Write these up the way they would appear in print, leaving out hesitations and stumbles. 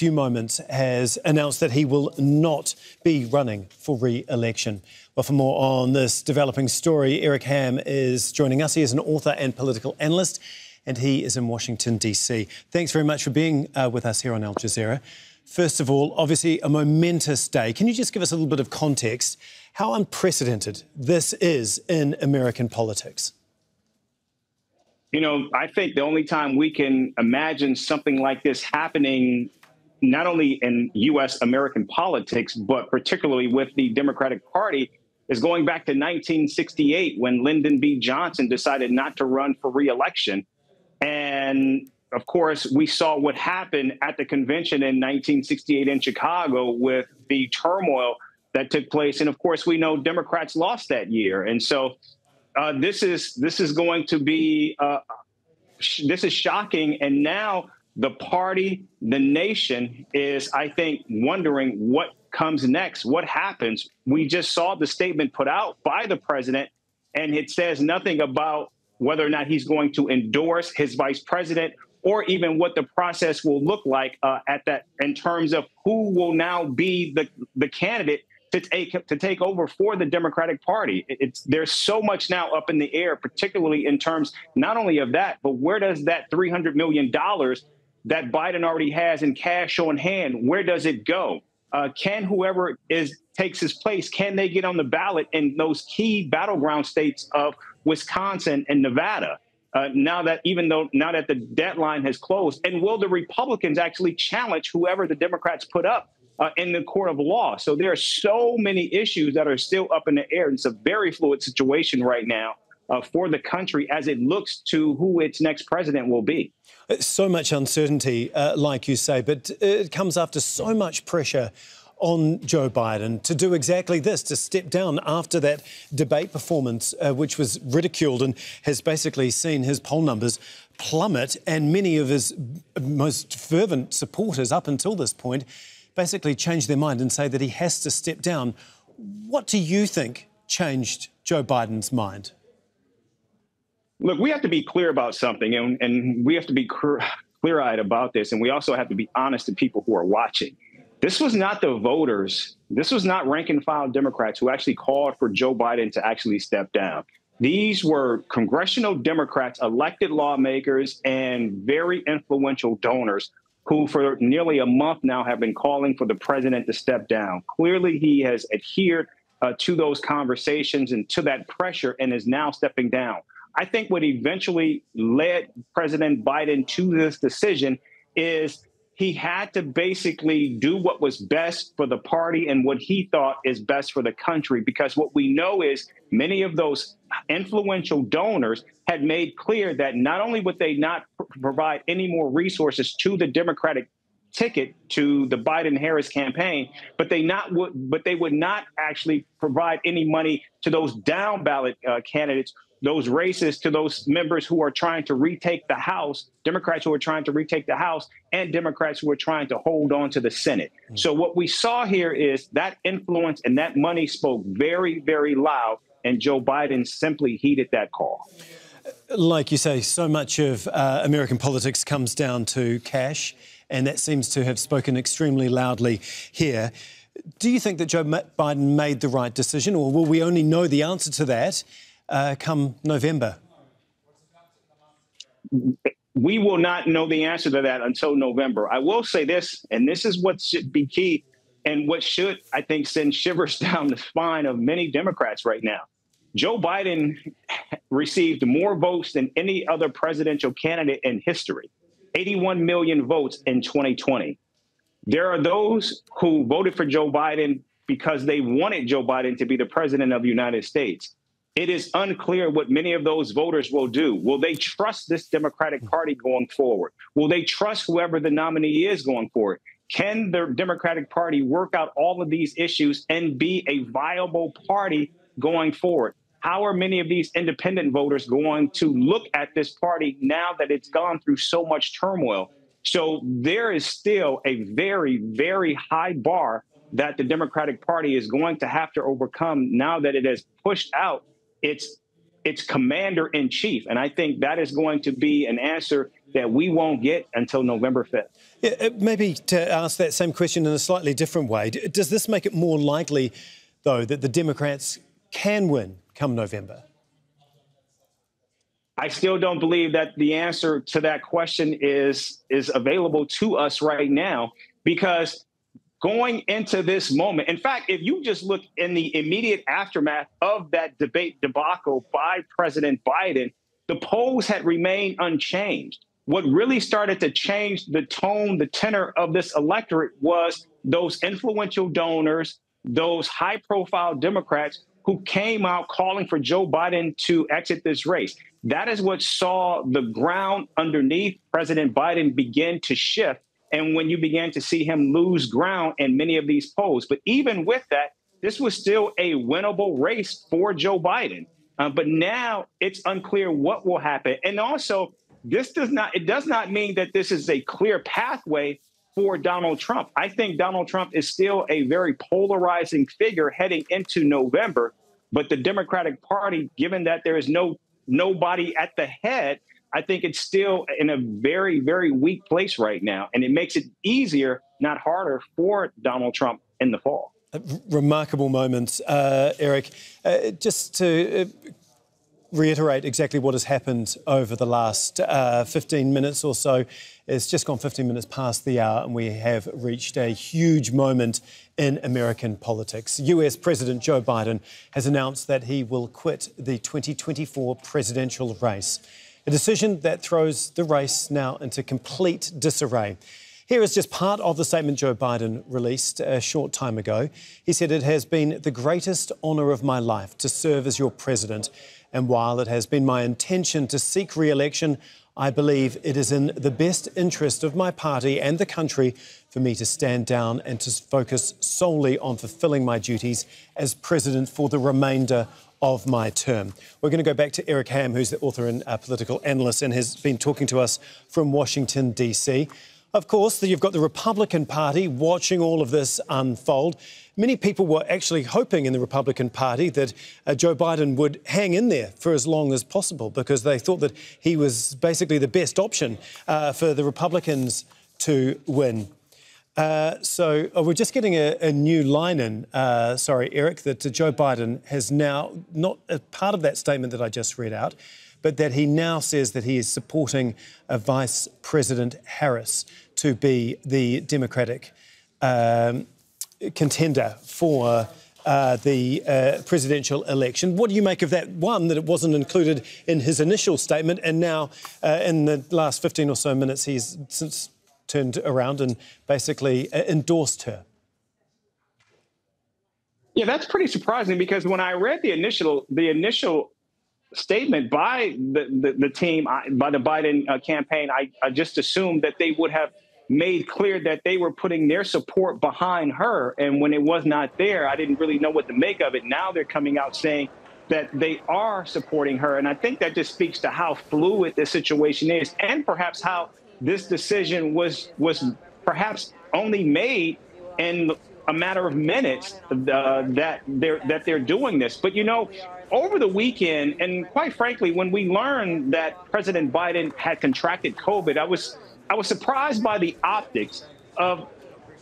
few moments has announced that he will not be running for re-election. Well, for more on this developing story, Eric Ham is joining us. He is an author and political analyst, and he is in Washington, D.C. Thanks very much for being with us here on Al Jazeera. First of all, obviously a momentous day. Can you just give us a little bit of context how unprecedented this is in American politics? You know, I think the only time we can imagine something like this happening, not only in U.S. American politics, but particularly with the Democratic Party, is going back to 1968 when Lyndon B. Johnson decided not to run for re-election. And of course, we saw what happened at the convention in 1968 in Chicago with the turmoil that took place. And of course, we know Democrats lost that year. And so this is going to be this is shocking. And now the party, the nation is, I think, wondering what comes next. What happens? We just saw the statement put out by the president, and it says nothing about whether or not he's going to endorse his vice president or even what the process will look like at that in terms of who will now be the candidate to take over for the Democratic Party. There's so much now up in the air, particularly in terms not only of that, but where does that $300 million that Biden already has in cash on hand, where does it go? Can whoever takes his place, can they get on the ballot in those key battleground states of Wisconsin and Nevada? Now that the deadline has closed, and will the Republicans actually challenge whoever the Democrats put up in the court of law? So there are so many issues that are still up in the air. It's a very fluid situation right now for the country as it looks to who its next president will be. So much uncertainty, like you say, but it comes after so much pressure on Joe Biden to do exactly this, to step down after that debate performance, which was ridiculed and has basically seen his poll numbers plummet, and many of his most fervent supporters up until this point basically change their mind and say that he has to step down. What do you think changed Joe Biden's mind? Look, we have to be clear about something, and we have to be clear-eyed about this, and we also have to be honest to people who are watching. This was not the voters. This was not rank-and-file Democrats who actually called for Joe Biden to actually step down. These were congressional Democrats, elected lawmakers, and very influential donors who for nearly a month now have been calling for the president to step down. Clearly, he has adhered to those conversations and to that pressure and is now stepping down. I think what eventually led President Biden to this decision is he had to basically do what was best for the party and what he thought is best for the country, because what we know is many of those influential donors had made clear that not only would they not provide any more resources to the Democratic ticket to the Biden-Harris campaign, but they would not actually provide any money to those down ballot candidates, those races, to those members who are trying to retake the House, Democrats who are trying to retake the House, and Democrats who are trying to hold on to the Senate. So what we saw here is that influence and that money spoke very, very loud, and Joe Biden simply heeded that call. Like you say, so much of American politics comes down to cash, and that seems to have spoken extremely loudly here. Do you think that Joe Biden made the right decision, or will we only know the answer to that come November? We will not know the answer to that until November. I will say this, and this is what should be key and what should, I think, send shivers down the spine of many Democrats right now. Joe Biden received more votes than any other presidential candidate in history, 81 million votes in 2020. There are those who voted for Joe Biden because they wanted Joe Biden to be the president of the United States. It is unclear what many of those voters will do. Will they trust this Democratic Party going forward? Will they trust whoever the nominee is going forward? Can the Democratic Party work out all of these issues and be a viable party going forward? How are many of these independent voters going to look at this party now that it's gone through so much turmoil? So there is still a very, very high bar that the Democratic Party is going to have to overcome now that it has pushed out its its commander in chief. And I think that is going to be an answer that we won't get until November 5th. Yeah, maybe to ask that same question in a slightly different way, does this make it more likely, though, that the Democrats can win come November? I still don't believe that the answer to that question is available to us right now, because going into this moment, in fact, if you just look in the immediate aftermath of that debate debacle by President Biden, the polls had remained unchanged. What really started to change the tone, the tenor of this electorate was those influential donors, those high-profile Democrats who came out calling for Joe Biden to exit this race. That is what saw the ground underneath President Biden begin to shift, and when you began to see him lose ground in many of these polls. But even with that, this was still a winnable race for Joe Biden. But now it's unclear what will happen. And also, it does not mean that this is a clear pathway for Donald Trump. I think Donald Trump is still a very polarizing figure heading into November. But the Democratic Party, given that there is nobody at the head, I think it's still in a very, very weak place right now. And it makes it easier, not harder, for Donald Trump in the fall. Remarkable moments, Eric. Just to reiterate exactly what has happened over the last 15 minutes or so. It's just gone 15 minutes past the hour and we have reached a huge moment in American politics. US President Joe Biden has announced that he will quit the 2024 presidential race, a decision that throws the race now into complete disarray. Here is just part of the statement Joe Biden released a short time ago. He said, "It has been the greatest honour of my life to serve as your president. And while it has been my intention to seek re-election, I believe it is in the best interest of my party and the country for me to stand down and to focus solely on fulfilling my duties as president for the remainder of my term." We're going to go back to Eric Ham, who's the author and political analyst and has been talking to us from Washington, D.C. Of course, you've got the Republican Party watching all of this unfold. Many people were actually hoping in the Republican Party that Joe Biden would hang in there for as long as possible because they thought that he was basically the best option for the Republicans to win. So we're just getting a new line in, sorry, Eric, that Joe Biden has now, not a part of that statement that I just read out, but that he now says that he is supporting Vice President Harris to be the Democratic contender for the presidential election. What do you make of that? One, that it wasn't included in his initial statement, and now in the last 15 or so minutes, he's since turned around and basically endorsed her. Yeah, that's pretty surprising because when I read the initial statement by the team, by the Biden campaign, I just assumed that they would have made clear that they were putting their support behind her. And when it was not there, I didn't really know what to make of it. Now they're coming out saying that they are supporting her. And I think that just speaks to how fluid the situation is and perhaps how this decision was perhaps only made in a matter of minutes that they're doing this. But, you know, over the weekend, and quite frankly, when we learned that President Biden had contracted COVID, I was surprised by the optics of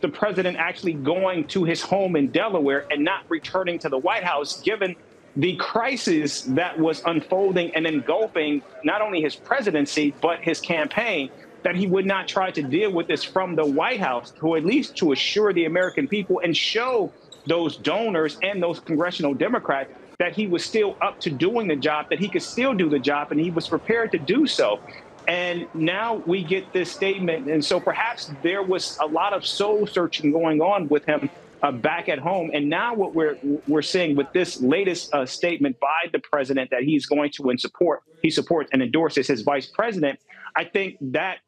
the president actually going to his home in Delaware and not returning to the White House, given the crisis that was unfolding and engulfing not only his presidency, but his campaign, that he would not try to deal with this from the White House, to at least to assure the American people and show those donors and those congressional Democrats that he was still up to doing the job, that he could still do the job, and he was prepared to do so. And now we get this statement. And so perhaps there was a lot of soul searching going on with him back at home. And now what we're seeing with this latest statement by the president that he's going to he supports and endorses his vice president, I think that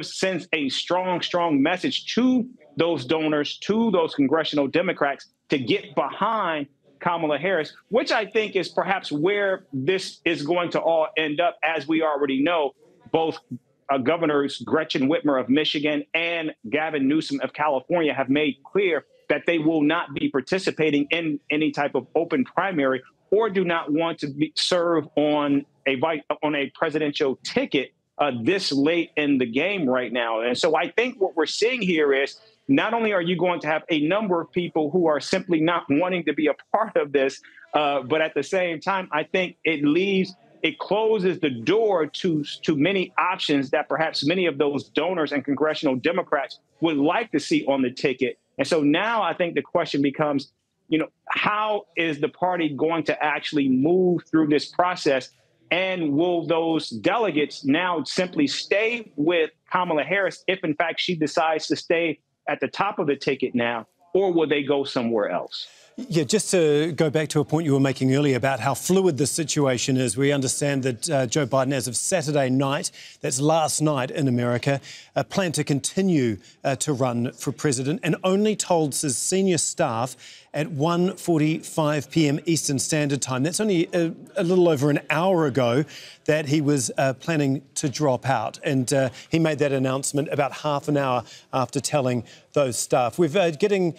sends a strong message to those donors, to those congressional Democrats, to get behind Kamala Harris, which I think is perhaps where this is going to all end up. As we already know, both governors Gretchen Whitmer of Michigan and Gavin Newsom of California have made clear that they will not be participating in any type of open primary or do not want to serve on a presidential ticket this late in the game right now. And so I think what we're seeing here is not only are you going to have a number of people who are simply not wanting to be a part of this, but at the same time, I think it closes the door to many options that perhaps many of those donors and congressional Democrats would like to see on the ticket. And so now I think the question becomes, how is the party going to actually move through this process? And will those delegates now simply stay with Kamala Harris if, in fact, she decides to stay at the top of the ticket now, or will they go somewhere else? Yeah, just to go back to a point you were making earlier about how fluid the situation is, we understand that Joe Biden, as of Saturday night, that's last night in America, planned to continue to run for president and only told his senior staff at 1:45 p.m. Eastern Standard Time. That's only a little over an hour ago that he was planning to drop out. And he made that announcement about half an hour after telling those staff. We're getting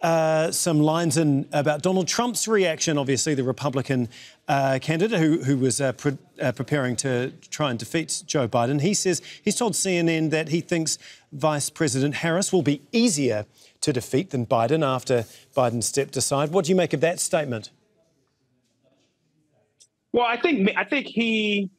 some lines in about Donald Trump's reaction, obviously the Republican candidate who was preparing to try and defeat Joe Biden. He says he's told CNN that he thinks Vice President Harris will be easier to defeat than Biden after Biden stepped aside. What do you make of that statement? Well, I think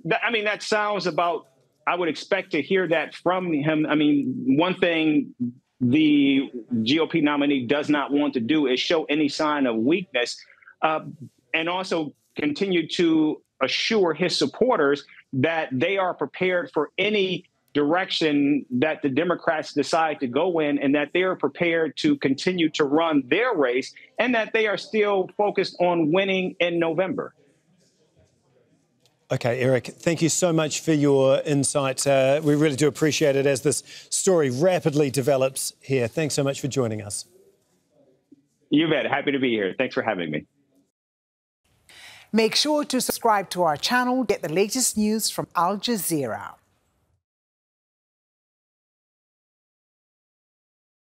that sounds about, I would expect to hear that from him. I mean, one thing the GOP nominee does not want to do is show any sign of weakness, and also continue to assure his supporters that they are prepared for any direction that the Democrats decide to go in, and that they are prepared to continue to run their race, and that they are still focused on winning in November. OK, Eric, thank you so much for your insight. We really do appreciate it as this story rapidly develops here. Thanks so much for joining us. You bet. Happy to be here. Thanks for having me. Make sure to subscribe to our channel, get the latest news from Al Jazeera.